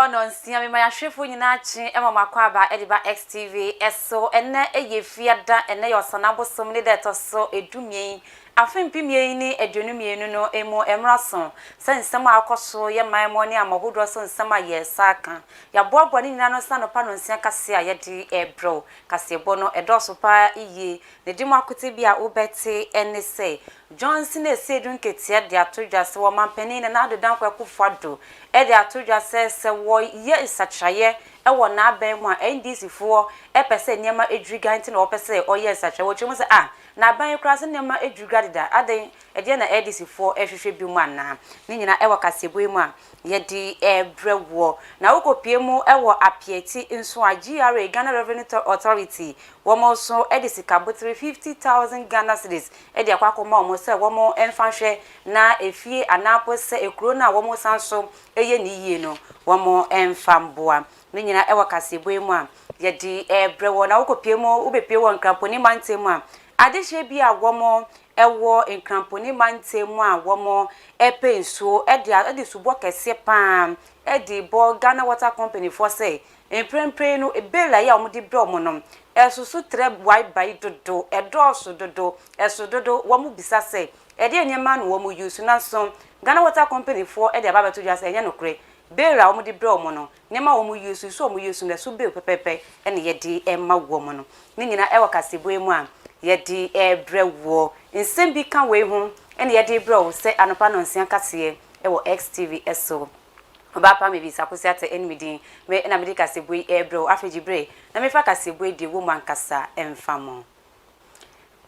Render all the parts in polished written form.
no nsia me ma hwefo nyina chi ema makwaba ediba XTV eso enne eyefiada enne yosana bosom ne detoso edumien afempimien ni edwunumienu no emu emraso sensem akoso ye maimo ne amahodo so nsem aye saka ya boabo ne nyina no sanopa no nsia kase a yedi ebro kasebo no edoso pa iye ne dimu akote bia obete enne se Johnson esedun ketia de atodwa se wo mampani na adodan kwakufado e de atodwa se wo ye isachaye e wo na aban mu a NDC fo e pese niema edriga nti na wo pese o ye isachaye wo chimu se na aban kura se niema edriga dida aden e de na NDC fo e hwehwe bi mu ana ni nyina e wo kasebo mu a ye di ebrewo na wo kopie mu e wo apieti nso a GRA Ghana Revenue Authority wo mo so e de sikabo 350,000 Ghana cedis e de akwakoma mo se wo mo emfahwe na efie anapo se ekuro na wo mo sanso eye ni yie no wo mo emfamboa ni nyina e wo kasebo mu a ye di ebrewo na wo kopie mu wo bepie wo nkramponi mantemu a adehye bi a wo mo ewo enkramponi mantemu a wo mo epenso e de subo kese pam e de bo Ghana Water Company for say emprempre no ebela ya omudi bre omonom esusu treb wai bai dodo edoso dodo esododo wo mu bisa say e de nyema no wo mu use na so Ghana Water Company for e de baba to just enye nokre bela omudi bre omono nyema wo mu use so mu use na so be pepepe ene ye di emma wo mono ni nyina e wakasebo emu a ye di ebrewo nsem bi kan we hu ene ye di bro se anopa no nsia kase e wo XTV eso oba pa me bi sakosi ate enmidin me na medika sebui ebro afejibre na me fa kasebui di woman kasa emfamo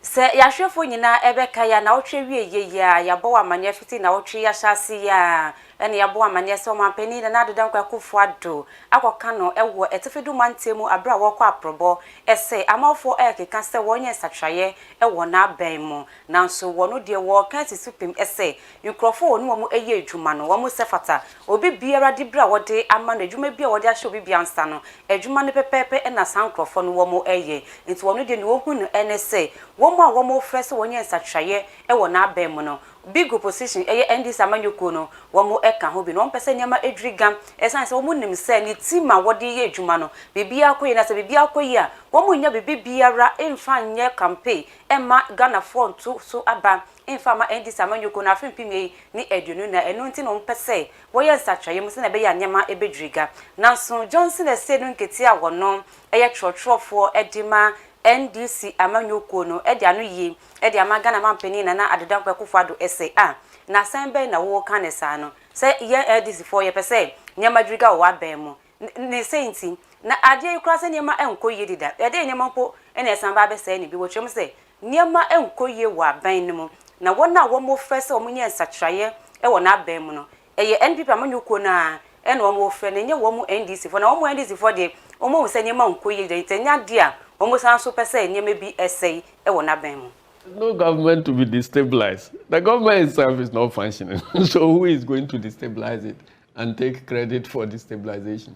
se ya hwefo nyina ebeka ya na otwe wie ya bo wa mane fiti na otwe ya hyase ya ene ya bo wa mane se o mampani na adodan kwa kufu ado akoka no ewo etefedu mantemu abra wo kwa aprobo ese amafo ekeka se wonye satraye ewo na aban mu nanso wono de wo kanti supim ese nkrofo wonu wo eye adwuma no wo sefata obi biara di bra wode ama na adwuma bia wode ahye obi bia nsa no adwuma ne pepepe na sankrofo no wo eye nti wono de ne wo hu no ene se wo mo a wo mo frese wonye satraye ewo na aban mu no big opposition NDC amanyoko no wo mo eka ho bi no mpese nyama edrigam esan se wo mo nim se ni tima wode ye adwuma no bibia akoyi na se bibia akoyi a wo mo nya bibiara emfa nye campaign ema Ghana front so aba emfa ma NDC amanyoko na afempimie ni edunu na enu nti no mpese wo ye nsatwaye mse na be ya nyama ebedriga nanso Johnson esedu nketi a wono eye trɔtrɔfo edima NDC amanyoko no edi anu yi edi amaga na mampeni na adodan kwa kufado SA na sembe na wo kanesa no se ye NDC for ye pese nyama dwiga wo aban mu ne senti na ade ikura se nyama enko ye dida ede nyama mpo ene samba be se ni bi wo twem se nyama enko ye wo aban ni mu na wona wo mo fese wo nye nsatraye e wo na aban mu no eye NPP amanyoko na ene wo mo fe ne nye wo mo NDC for na wo mo NDC for de wo mo se nyama enko ye de tenya dia almost answer per se near maybe essay no government to be destabilized. The government itself is not functioning. So who is going to destabilize it and take credit for destabilization?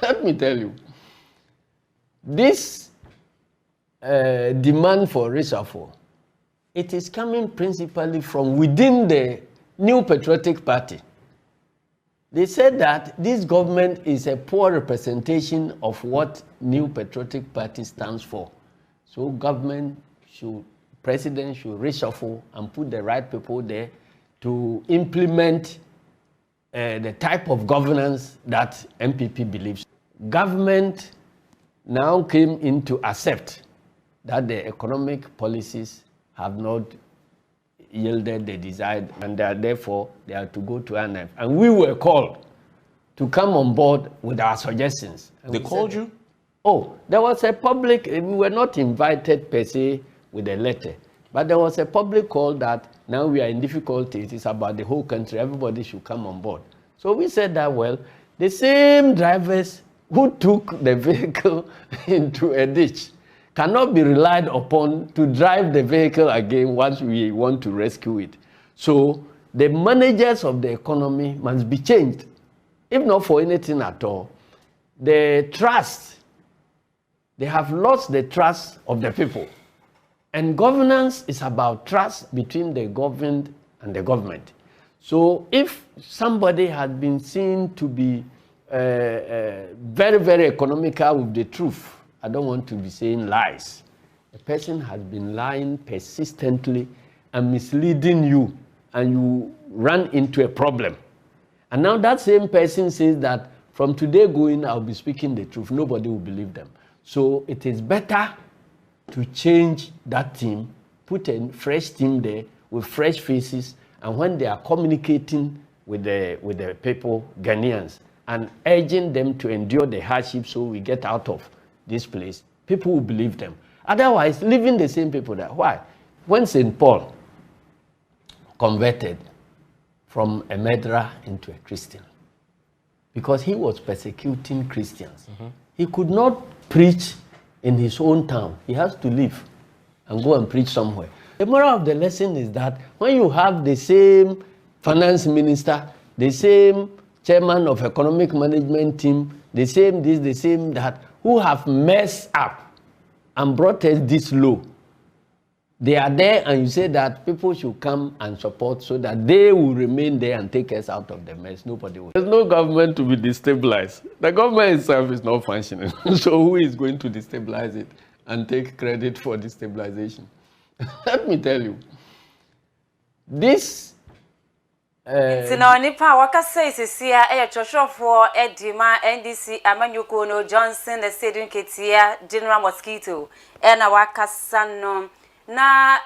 Let me tell you, this demand for reshuffle, it is coming principally from within the New Patriotic Party. They said that this government is a poor representation of what New Patriotic Party stands for. So president should reshuffle and put the right people there to implement the type of governance that MPP believes. Government now came in to accept that the economic policies have not yielded the desired, and therefore they are to go to NF. And we were called to come on board with our suggestions. And they called you? Oh, there was a public, we were not invited per se with a letter, but there was a public call that now we are in difficulty. It is about the whole country. Everybody should come on board. So we said that, well, the same drivers who took the vehicle into a ditch cannot be relied upon to drive the vehicle again once we want to rescue it. So the managers of the economy must be changed, if not for anything at all. The trust, they have lost the trust of the people. And governance is about trust between the governed and the government. So if somebody had been seen to be very, very economical with the truth. I don't want to be saying lies. A person has been lying persistently and misleading you, and you run into a problem. And now that same person says that from today going, I'll be speaking the truth. Nobody will believe them. So it is better to change that team, put a fresh team there with fresh faces, and when they are communicating with the people, Ghanaians, and urging them to endure the hardship so we get out of this place, people will believe them. Otherwise, leaving the same people there. Why? When St. Paul converted from a murderer into a Christian, because he was persecuting Christians, he could not preach in his own town. He has to leave and go and preach somewhere. The moral of the lesson is that when you have the same finance minister, the same chairman of economic management team, the same this, the same that, who have messed up and brought us this low, they are there, and you say that people should come and support so that they will remain there and take us out of the mess. Nobody will. There's no government to be destabilized. The government itself is not functioning. So who is going to destabilize it and take credit for destabilization? Let me tell you, this Sina nipa wakasa isisia chochofo edima NDC Amanyuko no Johnson the Stadium Ketia General Mosquito na wakasa no na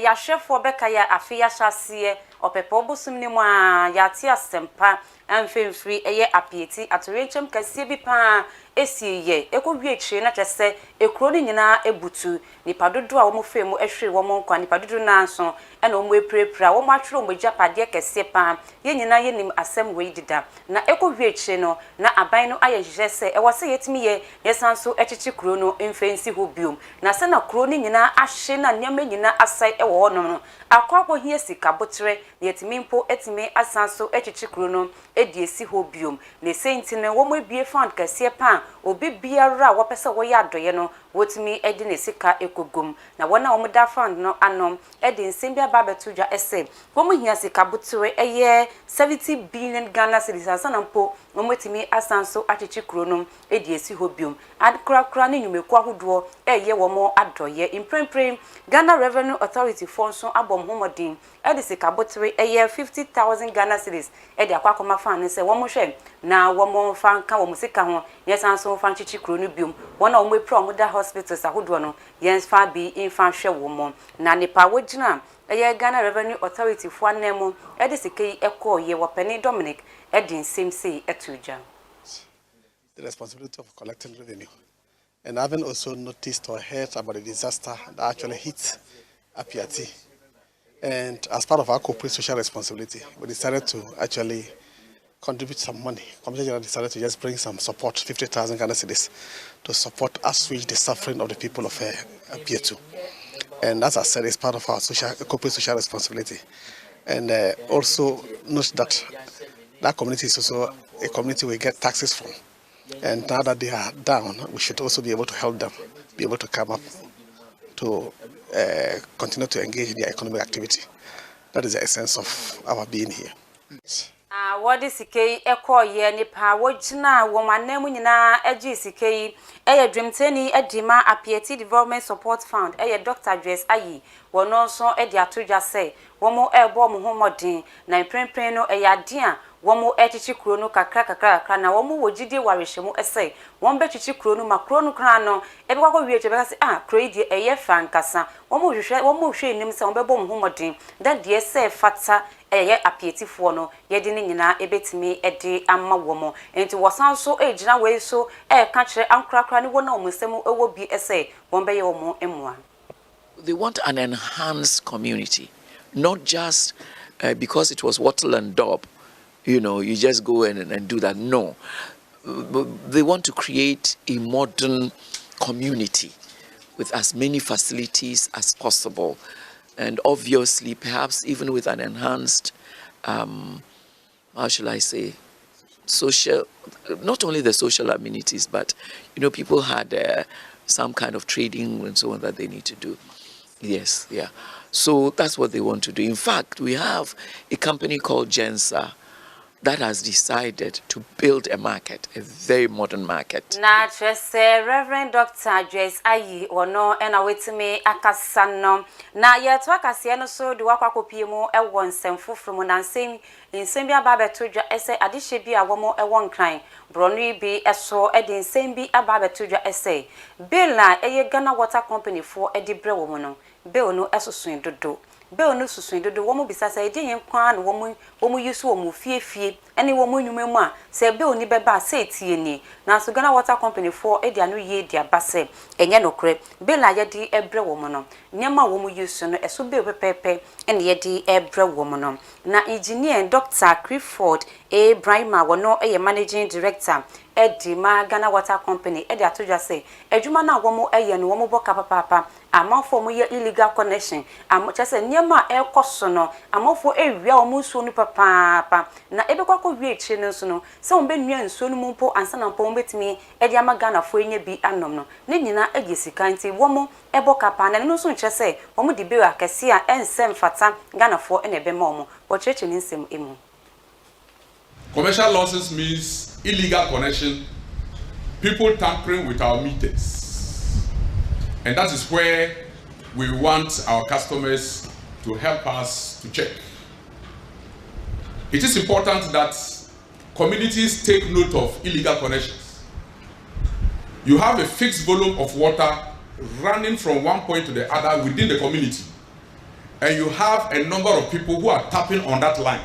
yahwefo beka ya afia hyase opepo bosum ni mu a yate asempa amfemfiri eye apieti atorenchem kase bi pa esiye ekowie chire na twese ekuro ni nyina ebutu nipa dodo a wo mofemu ehwe wo nkwa nipa dodo na so na wo eprepra wo atwero mo japade kase pa ye nyina ye nim asem we dida na ekowie chire no na aban no ayehjese e wose yetimi ye yesanso echichi kuro no emfensi ho biom na se na kuro ni nyina ahye na nyama nyina asai e wo no akwakwo hie sika botre yetimi mpo etimi asanso echichi kuro no ediesi ho biom ne sentine wo mo ebie fund kase pa obi biara wo pese wo ya adoye no wotimi edi ne sika ekogum na wona wo da fund no anom edi nsembia babetudwa ese wo mo hia sika botre eye 70 billion Ghana cedis asana mpo wo motimi asanso achichi kuro no ediesi ho biom adkra ne nyumeku ahodo eye wo mo adoye imprempren Ghana Revenue Authority fonso abom homodin edi sika botre eye 50,000 Ghana cedis edi akwakoma fan ne se wo mo hwe na wo mo fan ka wo mo sika ho yesanso fan chichi kuro no biom wona wo mo epro mo da hospitals ahodo no yens fa bi infa hwe wo mo na nipa wogina eye Ghana Revenue Authority fo anemo edi sikei ekọ ye wopani Dominic edi nsemsei etuja. The responsibility of collecting revenue, and having also noticed or heard about the disaster that actually hit Apiati, and as part of our corporate social responsibility, we decided to actually contribute some money. Commissioner General decided to just bring some support, 50,000 Ghana cedis, to support assuage the suffering of the people of Apiatu. And as I said, it's part of our corporate social responsibility. And also note that that community is also a community we get taxes from. And now that they are down, we should also be able to help them, be able to come up to continue to engage in their economic activity. That is the essence of our being here. What is CK Echo ye nipa wojina womanemu nyina agi CK dreamteni edima Apieti Development Support Fund Dr. Dress Ayi wono so atoja say womo ebo mo homodin na prempren no dia womo echichi kuro no kakra na womo wogide warehemu ese won bechichi kuro no makro no kra no ebekwa wie chebe kasi kro di fankasa womo hwe nim se won bebo mo homodin that de se fata Apieti fo no yedi ni nyina ebetimi ede amma womo enti wosan so ejina we so ka kire ankrakra ni wona omsemu ewo bi ese won beye womo emwa. They want an enhanced community, not just because it was wattle and daub, you just go and do that. No, they want to create a modern community with as many facilities as possible. And obviously, perhaps even with an enhanced, how shall I say, social, not only the social amenities, but, people had some kind of trading and so on that they need to do. Yes, yeah. So that's what they want to do. In fact, we have a company called Gensa that has decided to build a market, a very modern market. Na trese Reverend Dr. Joyce Ayi ono ena wetime akasa no na yeto akase no so de wakwakopi mu ewo nsem foforo mu na nsem bi aba betodwa ese adehye bi a womo ewo nkran bronu bi eso ede nsem bi aba betodwa ese bill na eye Ghana Water Company for ede bre wo mu no bill no esosun dodo bill no susun dodo womo bisasa ede yen kwa na womo yusu womo fiefie ene womo nyume mu a se bill ni beba se tie ni na so Ghana Water Company for ede anu ye dia base enye nokre bill na yedi ebre wo mu no nyama womo yusu no eso bill pepepe ene yedi ebre wo mu no na engineer Dr. Clifford A. Brima wono eye managing director Edima Ghana Water Company edi atodwa say adwuma na womo eye no womo boka papa amafo mo ye illegal connection chese nyema ekoso no amafo ewia womo nsuo no papa na ebekwa wie echi no so no se won benua nsuo no mpo ansa na mpo betimi edi ama Ghana fo enye bi anom no ne nyina egi sika nti womo eboka pa na no so chese womo di bewa kese a ensem fata Ghana fo ene be ma womo wo cheche ni nsem emu. Commercial losses means illegal connection, people tampering with our meters. And that is where we want our customers to help us to check. It is important that communities take note of illegal connections. You have a fixed volume of water running from one point to the other within the community. And you have a number of people who are tapping on that line.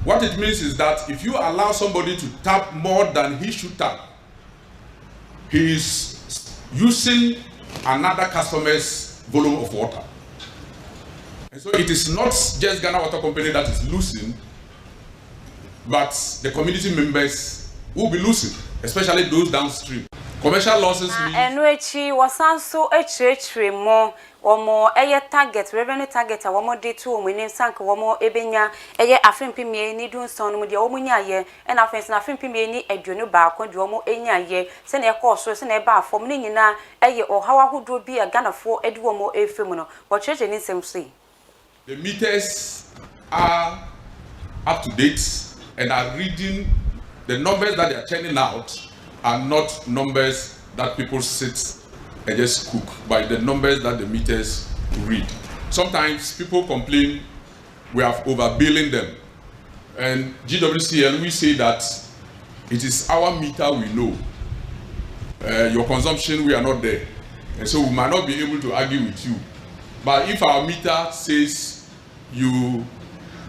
What it means is that if you allow somebody to tap more than he should tap, he is using another customer's volume of water. And so it is not just Ghana Water Company that is losing, but the community members will be losing, especially those downstream. Commercial losses mean Enuechi wasanso echire mo womo eye target revenue target a womo de to omo ni sank womo ebenya eye afempimie ni dunson no de womo nyaye na afense na afempimie ni aduonu ba ko de womo enyaye se na ekoso se na eba afom ni nyina eye ohawa hodo bi a Ganafo edi womo efemu no wo cheche ni nsem. The meters are up to date and are reading the numbers that they are churning out are not numbers that people sit and just cook, by the numbers that the meters read. Sometimes people complain we are overbilling them. And GWCL, we say that it is our meter we know. Your consumption, we are not there. And so we might not be able to argue with you. But if our meter says you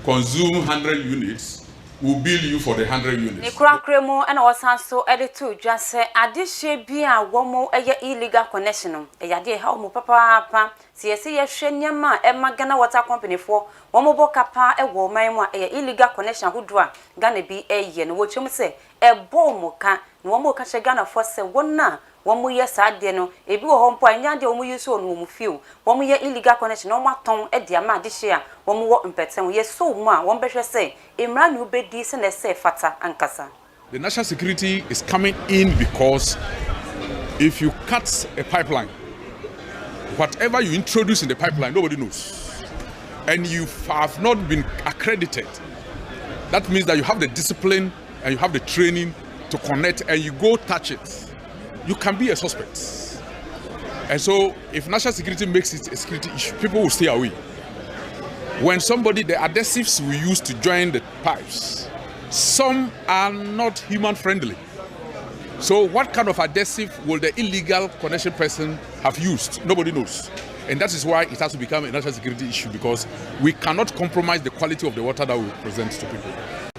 consume 100 units, will bill you for the 100 units. Nikrakremo and wasanso editu just say adishe bi a womo eye illegal connection eyade ha omo papa siesi ye hwenyama ema Ghana Water Company for womo bokapa ewo man mu a eye illegal connection hodo a Ghana bi eye no wochum se ebo mo ka no womo ka che Ghana for se wona womo ye saade no ebi wo hompo anya de womo yusu onu womo fiu womo ye illegal connection no maton e de ama adishe a womo wo mpeten ye so mu a won behwe se emra ni obedi se na se fata ankasa. The national security is coming in because if you cut a pipeline, whatever you introduce in the pipeline, nobody knows. And you have not been accredited. That means that you have the discipline and you have the training to connect and you go touch it. You can be a suspect. And so if national security makes it a security issue, people will stay away. When somebody, the adhesives we use to join the pipes, some are not human friendly. So what kind of adhesive will the illegal connection person have used? Nobody knows. And that is why it has to become a national security issue, because we cannot compromise the quality of the water that we present to people.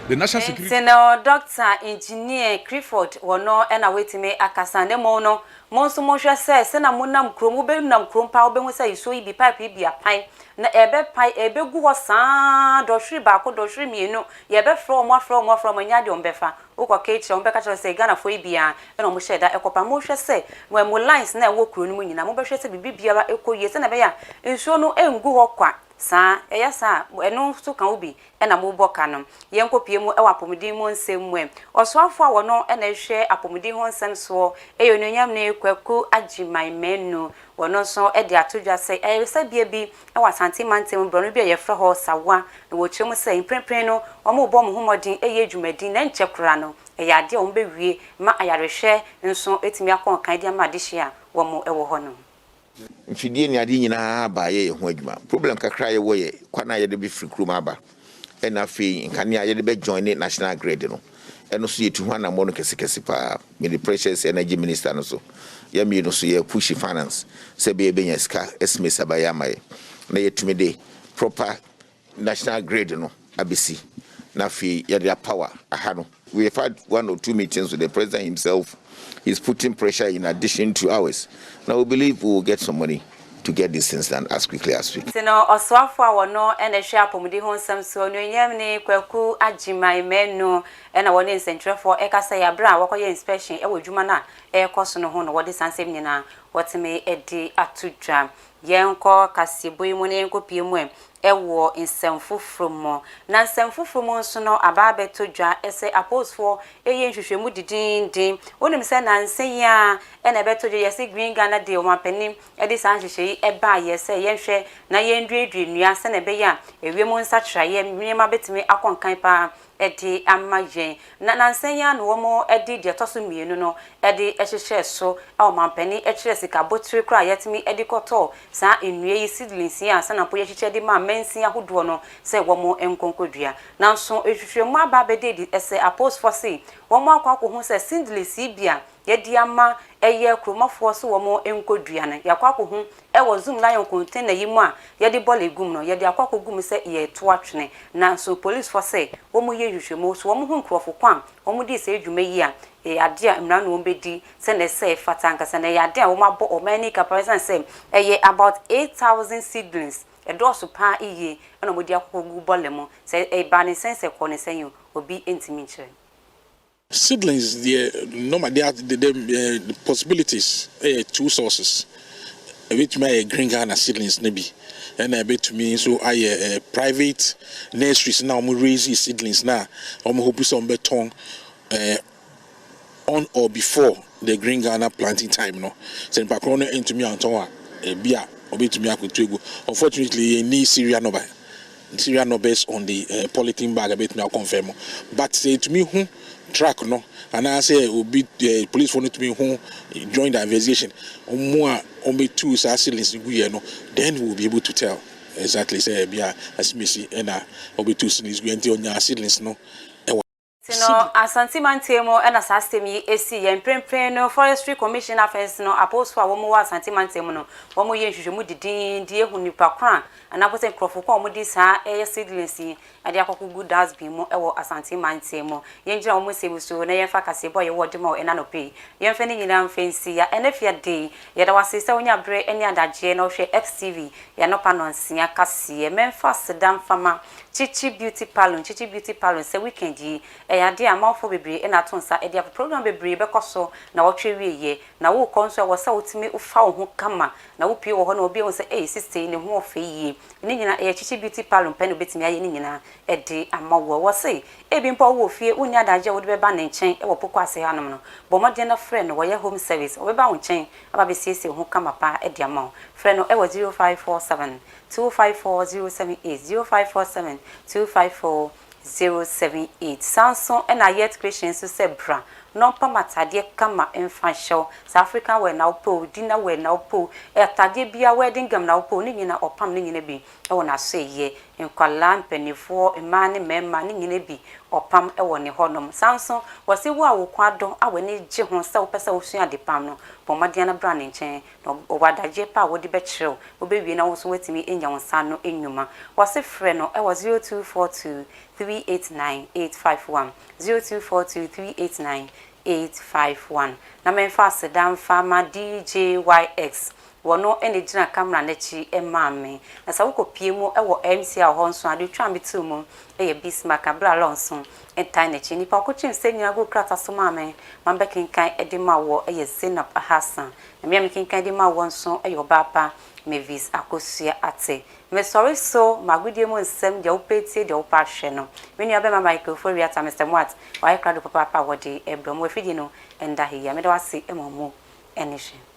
The national security... Seno Dr. Engineer Clifford wono ena wetime akasane mo no monso mo hwe se se na monam krom wo be nam krom pa wo be mo se iso ibi pipe bi apan na ebe pai ebe gu ho saa do hwiri ba ko do hwiri mienu ye be from anya de ombefa wo kwa kechi ombe ka se Ghana fo ibi a na mo hwe da ekopa mo hwe se mo lines na wo kro no mu nyina mo be hwe se bibi biara ekoye se na be ya nsuo no engu ho kwa sa eyasa eno so kan obi na mo boka no yenkopie mu e wapomudin mu nsem mu osoafo a wono na ehwe apomudin ho nsem so eyononyam ne kwaku agiman menu wono so e de atodwa se eyesa bia bi e wasante mantem brono bi yefra ho sawa na wo kyerem se imprempren no omo bo mo homodin eye dwumadin na nkyekura no eya ade o mbe wie ma ayarehwe nso etimi akon kan dia ma dehia wo mo ewo ho no mfidie ni ade nyina ba ye ho adwuma problem kakra ye wo ye kwana ye de be free krum aba ena fe nkane ye de be join national grid no eno so ye tu ho na mo no kese pa me the precious energy minister no so ye me no so ye push finance se be nya ska esme sabaya mai na ye tumi de proper national grid no abisi na fe ye the power aha no we have had 1 or 2 meetings with the president himself. He's putting pressure in addition to ours. Now we believe we will get some money to get this things done as quickly as we can. Sino oswafo a wono na hwe apomudi ho nsam so no nyam ne kwaku agiman menu na woni nsentwerefo ekasa ya bra wakoye inspection e wodwuma na ekoso no ho no wodi sansem nyina wotime edi atudwa yenko kaseboy mu ne nkopie mu ewo nsemfofromo na nsemfofromo nso no ababe todwa ese apostle eye nhwehwemu didindin onim se na nsenya na ebetodwa yesi green Ghana de o mapanim edi san hwehwe eba yese yenhwe na yenduedue nua se na beya ewiemu nsatra ye nyema betimi akonkan pa edi amajen na nsenya no wo edi de toso mienu no edi ehhehye so a mampani ehhire sika botire kra yetimi edi koto sa enue yi seedlings ya sa na po yehhehye di ma mensi ahodo no se wo enkonkodua na nso ehhehwemu aba bededi ese apostle se wo akwa ko se seedlings bia yedi ama eye kromafo so wo enkodua na yakwa ko hu ewo zoom lion container yi mu a yedi ball egum no yedi akwa ko gum se ye to atwene na so police for say wo ye hwehwemu so wo hu nkrofo kwan wo di se edwuma yi a ade a mra no bedi se na se fatanka se na ade a wo mabo o many comparison say eye about 8,000 seedlings edoso pa iye na mo di akogu bolemo se e ba ne sense ko ne senyo obi entimi nche seedlings normally the possibilities two sources a bit my green Ghana seedlings maybe and a bit to me so I private nurseries now we raise seedlings now hope some beton on or before the green Ghana planting time no send pakrona into me anton a beer or bit to me unfortunately any Syria no by Syria no based on the polythene bag a bit me confirm but say to me who track no and I say will be the police wanted to me who join the investigation more only two seedlings no then we'll be able to tell exactly say bia as me see and will be two seedlings we on your seedlings no Sino asanti mantemo na system yi esi ye mprempren no forestry commission affairs no apostle a wo mo wa asanti mantemo no wo mo ye hwehwemu didin die hu nipa kran ana pote nkrofo kwa mo di sa eye seedlings yi ade akokugu dustbin mo ewo asanti mantemo ye ngira wo mo sebuso na ye fa kasebo ye wode ma ena no pe ye mfa ni nyina mfensi ya enafia day ye da wase se onya bre eni adaje na ohwe XTV ya no panonsia kase memfa sedam fama Chichi Beauty Palon se weekend yi ade amafo bebre na tonsa ade ap program bebre bekoso na wotwe wieye na wo konso wo sa wotimi ufa wo ho kama na wo pie wo ho na obi won se sister ne ho ofe yi ni nyina Chichi Beauty Palon pen obetimi aye ni nyina ade amawo wo se ebi mpo wo fie unya adaje wo de beba ne nchen wo poko ase hanom no bo modern na friend wo ye home service wo beba wo nchen aba be siesie ho kama pa ade amawo friend no 0547 254 078 0547 254 078 Samsung and Ayet Christian so say bra no pamatade kama enfahyew South Africa we na upo dinner we na upo etade bia wedding gam na upo ni nyina opam ni nyina bi e wona so ye enkwala mpanifo emane mema ni nyina bi opam e woni honom Samsung wose wo a wo kwado a woni gye ho se wo pesa wo sua de pam no bomade na bra ne nchen no wadaje pa wo de be kyerɛw wo be wie na wo so wetimi enya wo sa no enwuma wose frɛ no e wo 0242 389 851 0242 389 851 na memfa sedam fama DJYX wono ene gina camera n'echi emame na sa wokopie mu ewo MC a ho nso ade twa metu mu eye Bismarck abra lonso entai n'echi nipa ko chim se nyina go krata so mame mambe kinkan ede ma wo eye Zainab Hassan na me kinkan ede ma wo nso eye obapa Mavis Akosua ate me sorry so magudie mu nsem de opeti de opa hwe no me nua be ma microphone wi ata Mr. Mwat why crowd papa wodi ebro mo afidi no enda hiya me de wase emomo enishe